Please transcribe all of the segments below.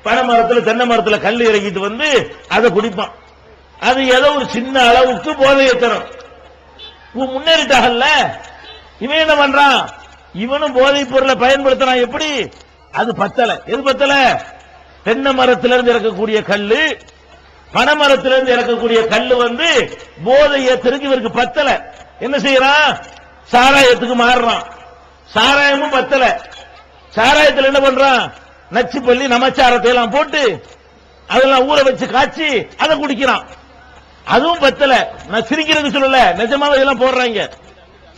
பனை மரத்துல தென்னை மரத்துல கல் இறக்கிட்டு வந்து அதை குடிப்பான். அது ஏதோ ஒரு சின்ன அளவுக்கு போதையை தரும். முன்னேறிட்டாகல்ல, இவன் என்ன பண்றான்? இவனும் போதை பொருளை பயன்படுத்துறான். எப்படி? அது பத்தல. எது பத்தல? தென்னை மரத்திலிருந்து இறக்கக்கூடிய கல்லு, பனை மரத்திலிருந்து இறக்கக்கூடிய கல்லு வந்து போதை ஏத்தருக்கு இவருக்கு பத்தல. என்ன செய்யறான்? சாராயத்துக்கு மாறுறான். சாராயமும் பத்தல. சாராயத்தில் என்ன பண்றான்? நச்சு பள்ளி நமச்சாரத்தை எல்லாம் போட்டு அதெல்லாம் ஊற வச்சு காய்ச்சி அதை குடிக்கிறான். அதுவும் பத்தல. நான் சிரிக்கிறது சொல்லல, நிஜமாவே இதெல்லாம் போடுறாங்க.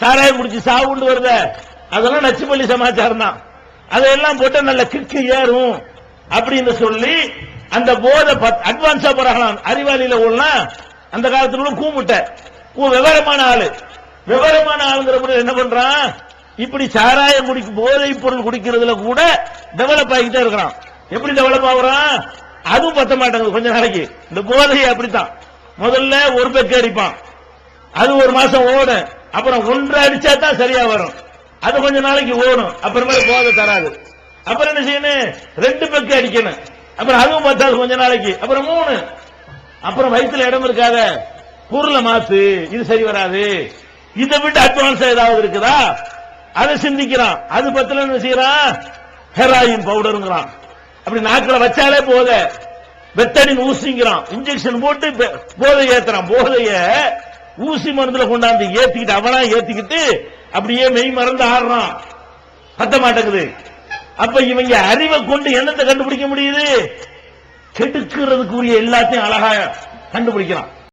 சாராயம் குடிச்சு சாவுண்டு வருத, அதெல்லாம் நச்சு பள்ளி சமாச்சாரம் தான். அதையெல்லாம் போட்டு நல்ல கிக்கு ஏறும் அப்படின்னு சொல்லி அந்த போதை அட்வான்ஸா போறாங்க. அறிவாளியில உள்ளா அந்த காலத்துல கூமுட்டை விவரமான ஆளு. விவரமான ஆளுங்கிற என்ன பண்றான்? இப்படி சாராயம் போதை பொருள் குடிக்கிறதுல கூட டெவலப் ஆகிட்டே இருக்கிறான். எப்படி டெவலப் ஆகுறான்? அதுவும் பத்த மாட்டாங்க கொஞ்ச நாளைக்கு. இந்த போதையை அப்படித்தான். முதல்ல ஒரு பெக்கு அடிப்பான், அது ஒரு மாசம் ஓடும். அப்புறம் ஒன்றை அடிச்சா தான் சரியா வரும். அது கொஞ்ச நாளைக்கு ஓடும், அப்புறமே போதை தராது. அப்புறம் என்ன செய்யணும்? 2 பெக்கு அடிக்கணும். அப்புறம் அதுவும் பத்தாது கொஞ்ச நாளைக்கு. அப்புறம் 3. அப்புறம் வயிற்றுல இடம் இருக்காத, பொருளை மாத்து, இது சரி வராது. இதை விட்டு அட்வான்ஸ் ஏதாவது இருக்குதா? அதை சிந்திக்கிறான். அது பத்தல என்ன செய்யறான்? ஹெராயின் பவுடருங்கிறான். அப்படி நாக்கில் வச்சாலே போத பெத்தடின் ஊசிங்கிறான். இன்ஜெக்ஷன் போட்டு போதை ஏத்துறான். போதைய ஊசி மருந்துல கொண்டாந்து ஏத்திக்கிட்டு அவனா ஏத்திக்கிட்டு அப்படியே மெய் மறந்து ஆடுறான். பத்த மாட்டேங்குது. அப்ப இவங்க அறிவை கொண்டு என்னத்தை கண்டுபிடிக்க முடியுது? கெடுக்கிறதுக்குரிய எல்லாத்தையும் அழகா கண்டுபிடிக்கிறான்.